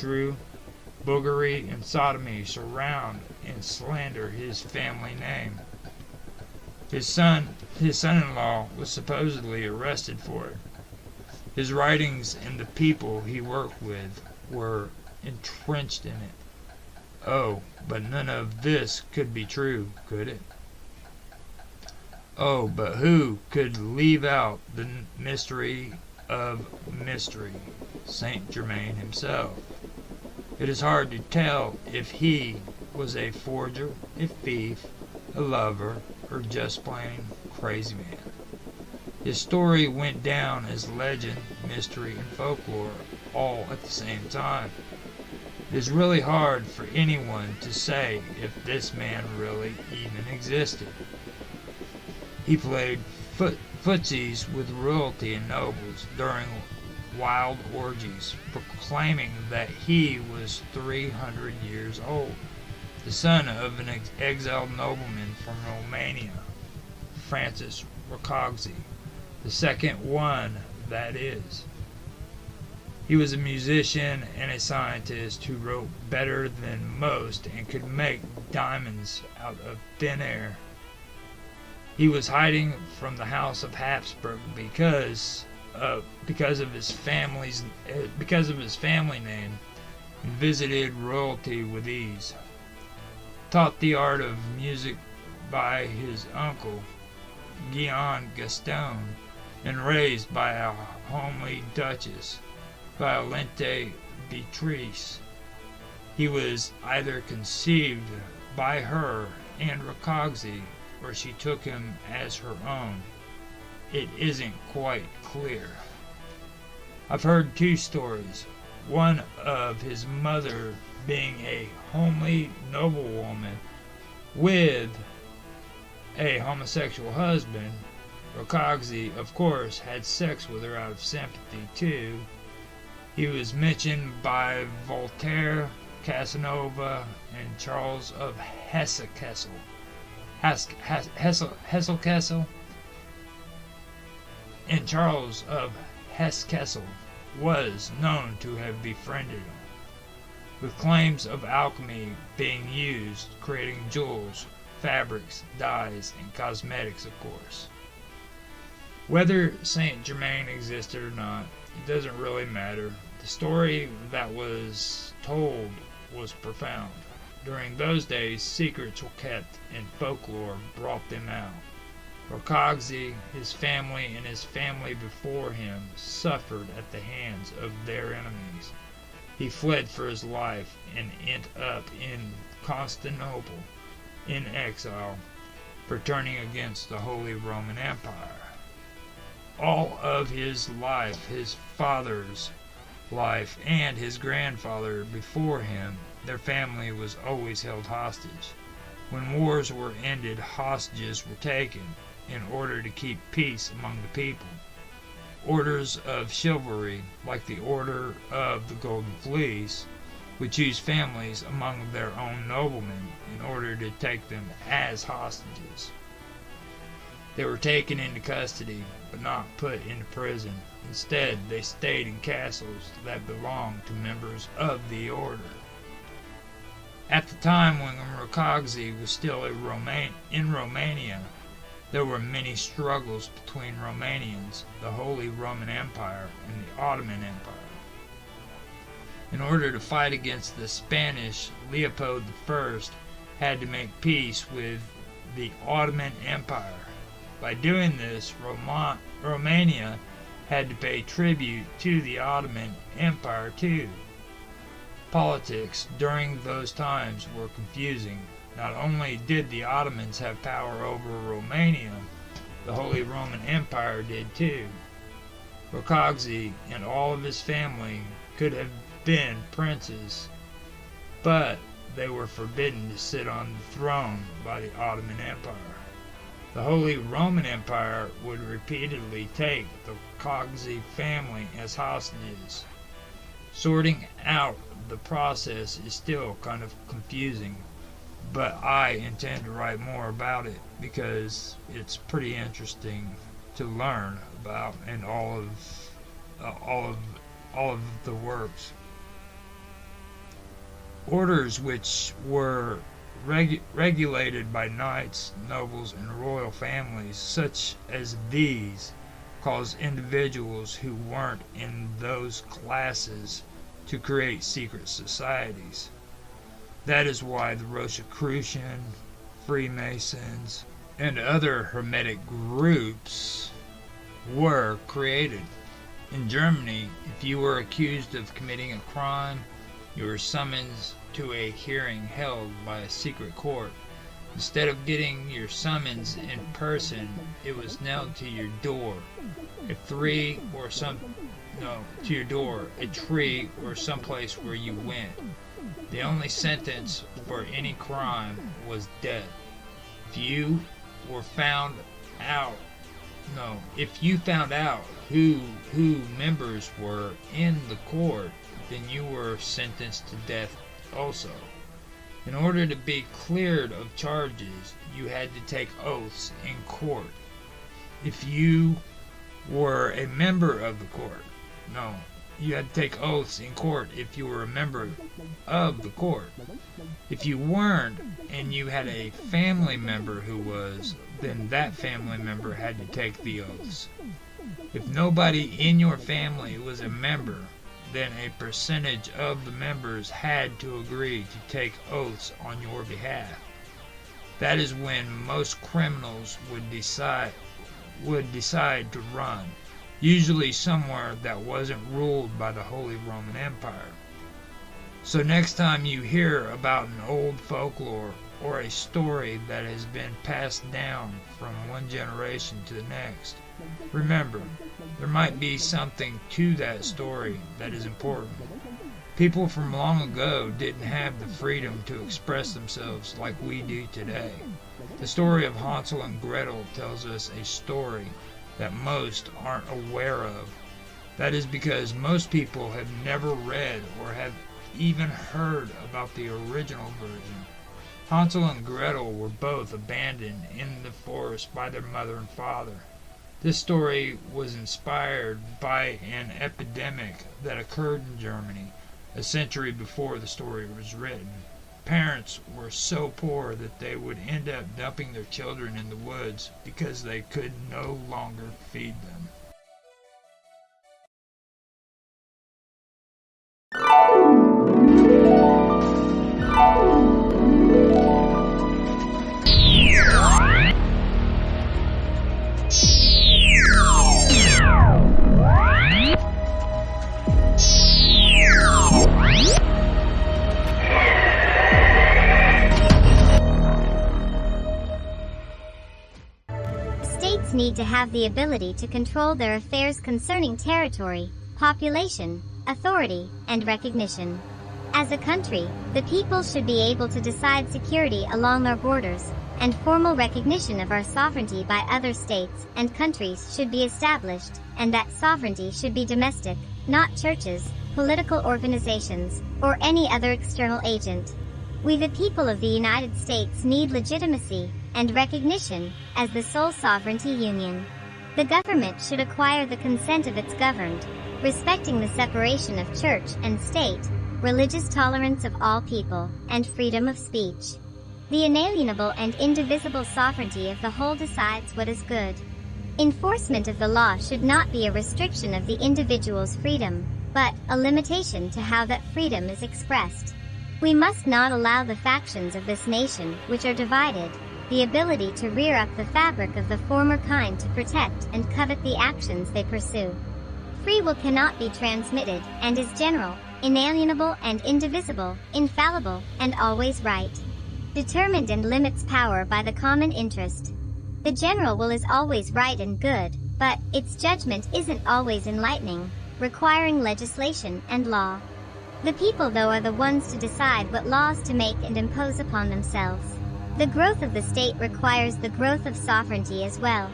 true. Boogery and sodomy surround and slander his family name. His son-in-law was supposedly arrested for it. His writings and the people he worked with were entrenched in it. Oh, but none of this could be true, could it? Oh, but who could leave out the mystery of mystery? Saint Germain himself. It is hard to tell if he was a forger, a thief, a lover, or just plain crazy man. His story went down as legend, mystery, and folklore all at the same time. It is really hard for anyone to say if this man really even existed. He played footsies with royalty and nobles during wild orgies, proclaiming that he was 300 years old, the son of an exiled nobleman from Romania, Francis Rákóczi, the second one, that is. He was a musician and a scientist who wrote better than most and could make diamonds out of thin air. He was hiding from the House of Habsburg because of his family name, and visited royalty with ease. Taught the art of music by his uncle, Guillaume Gaston, and raised by a homely duchess, Violante Beatrice. He was either conceived by her and Rákóczi, or she took him as her own. It isn't quite clear. I've heard two stories. One of his mother being a homely noblewoman with a homosexual husband. Rákóczi, of course, had sex with her out of sympathy, too. He was mentioned by Voltaire, Casanova, and Charles of Hesse-Kassel. Hesse-Kassel? And Charles of Hesse-Kassel was known to have befriended him, with claims of alchemy being used, creating jewels, fabrics, dyes, and cosmetics, of course. Whether Saint Germain existed or not, it doesn't really matter. The story that was told was profound. During those days, secrets were kept and folklore brought them out. Rákóczi, his family, and his family before him suffered at the hands of their enemies. He fled for his life and ended up in Constantinople in exile for turning against the Holy Roman Empire. All of his life, his father's life, and his grandfather before him, their family was always held hostage. When wars were ended, hostages were taken in order to keep peace among the people. Orders of chivalry, like the Order of the Golden Fleece, would choose families among their own noblemen in order to take them as hostages. They were taken into custody, but not put into prison. Instead, they stayed in castles that belonged to members of the order. At the time when Rákóczi was still in Romania, there were many struggles between Romanians, the Holy Roman Empire, and the Ottoman Empire. In order to fight against the Spanish, Leopold I had to make peace with the Ottoman Empire. By doing this, Romania had to pay tribute to the Ottoman Empire too. Politics during those times were confusing. Not only did the Ottomans have power over Romania, the Holy Roman Empire did too. Rákóczi and all of his family could have been princes, but they were forbidden to sit on the throne by the Ottoman Empire. The Holy Roman Empire would repeatedly take the Rákóczi family as hostages. Sorting out the process is still kind of confusing, but I intend to write more about it because it's pretty interesting to learn about and all of the works. Orders which were regulated by knights, nobles, and royal families, such as these, caused individuals who weren't in those classes to create secret societies. That is why the Rosicrucian, Freemasons, and other Hermetic groups were created. In Germany, if you were accused of committing a crime, you were summoned to a hearing held by a secret court. Instead of getting your summons in person, it was nailed to your door. A tree or someplace where you went. The only sentence for any crime was death. If you found out who members were in the court, then you were sentenced to death also. In order to be cleared of charges, you had to take oaths in court. If you were a member of the court, you had to take oaths in court if you were a member of the court. If you weren't, and you had a family member who was, then that family member had to take the oaths. If nobody in your family was a member, then a percentage of the members had to agree to take oaths on your behalf. That is when most criminals would decide to run, usually somewhere that wasn't ruled by the Holy Roman Empire. So next time you hear about an old folklore or a story that has been passed down from one generation to the next, remember, there might be something to that story that is important. People from long ago didn't have the freedom to express themselves like we do today. The story of Hansel and Gretel tells us a story that most aren't aware of. That is because most people have never read or have even heard about the original version. Hansel and Gretel were both abandoned in the forest by their mother and father. This story was inspired by an epidemic that occurred in Germany a century before the story was written. Parents were so poor that they would end up dumping their children in the woods because they could no longer feed them. States need to have the ability to control their affairs concerning territory, population, authority, and recognition. As a country, the people should be able to decide security along our borders, and formal recognition of our sovereignty by other states and countries should be established, and that sovereignty should be domestic, not churches, political organizations, or any other external agent. We the people of the United States need legitimacy and recognition as the sole sovereignty union. The government should acquire the consent of its governed, respecting the separation of church and state, religious tolerance of all people, and freedom of speech. The inalienable and indivisible sovereignty of the whole decides what is good. Enforcement of the law should not be a restriction of the individual's freedom, but a limitation to how that freedom is expressed. We must not allow the factions of this nation, which are divided, the ability to rear up the fabric of the former kind to protect and covet the actions they pursue. Free will cannot be transmitted, and is general, inalienable and indivisible, infallible, and always right. Determined and limits power by the common interest. The general will is always right and good, but its judgment isn't always enlightening, requiring legislation and law. The people, though, are the ones to decide what laws to make and impose upon themselves. The growth of the state requires the growth of sovereignty as well.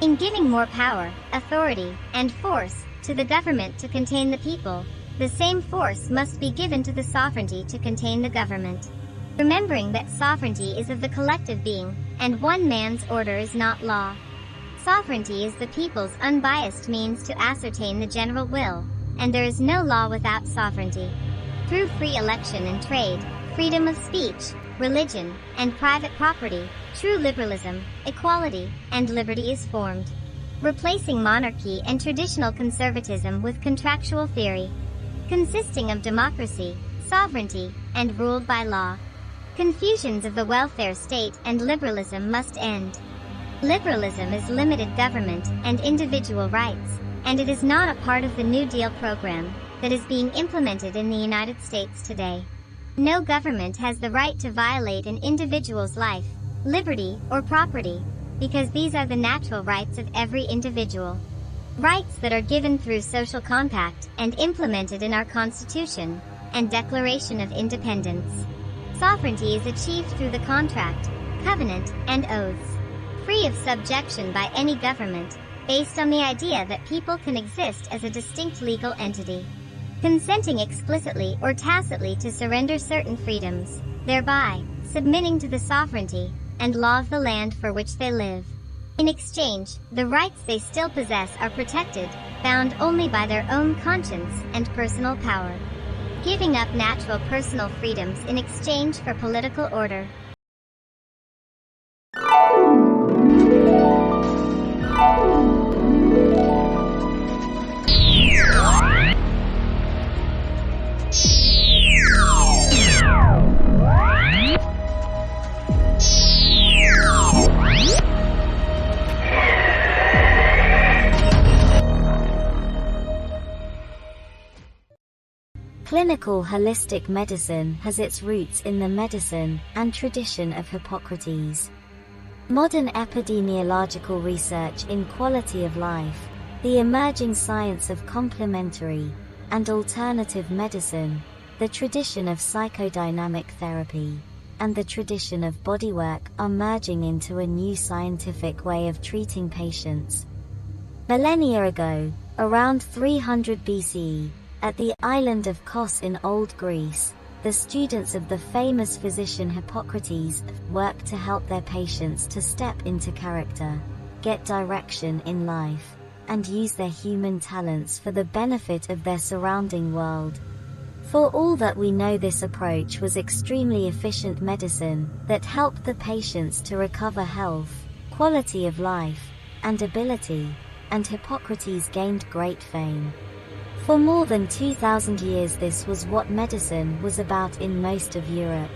In giving more power, authority, and force to the government to contain the people, the same force must be given to the sovereignty to contain the government. Remembering that sovereignty is of the collective being, and one man's order is not law. Sovereignty is the people's unbiased means to ascertain the general will, and there is no law without sovereignty. Through free election and trade, freedom of speech, religion, and private property, true liberalism, equality, and liberty is formed, replacing monarchy and traditional conservatism with contractual theory, consisting of democracy, sovereignty, and ruled by law. Confusions of the welfare state and liberalism must end. Liberalism is limited government and individual rights, and it is not a part of the New Deal program that is being implemented in the United States today. No government has the right to violate an individual's life, liberty, or property, because these are the natural rights of every individual. Rights that are given through social compact and implemented in our Constitution and Declaration of Independence. Sovereignty is achieved through the contract, covenant, and oaths, free of subjection by any government, based on the idea that people can exist as a distinct legal entity, consenting explicitly or tacitly to surrender certain freedoms, thereby submitting to the sovereignty and law of the land for which they live. In exchange, the rights they still possess are protected, bound only by their own conscience and personal power, giving up natural personal freedoms in exchange for political order. Clinical holistic medicine has its roots in the medicine and tradition of Hippocrates. Modern epidemiological research in quality of life, the emerging science of complementary and alternative medicine, the tradition of psychodynamic therapy, and the tradition of bodywork are merging into a new scientific way of treating patients. Millennia ago, around 300 BCE, at the island of Kos in Old Greece, the students of the famous physician Hippocrates worked to help their patients to step into character, get direction in life, and use their human talents for the benefit of their surrounding world. For all that we know, this approach was extremely efficient medicine that helped the patients to recover health, quality of life, and ability, and Hippocrates gained great fame. For more than 2,000 years this was what medicine was about in most of Europe.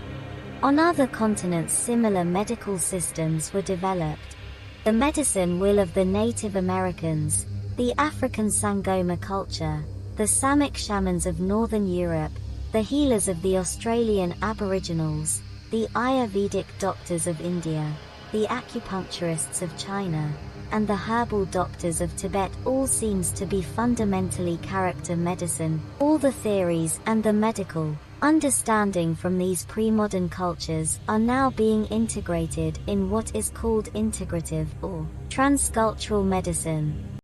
On other continents similar medical systems were developed. The medicine wheel of the Native Americans, the African Sangoma culture, the Samic shamans of Northern Europe, the healers of the Australian Aboriginals, the Ayurvedic doctors of India, the acupuncturists of China, and the herbal doctors of Tibet all seems to be fundamentally character medicine. All the theories and the medical understanding from these pre-modern cultures are now being integrated in what is called integrative or transcultural medicine.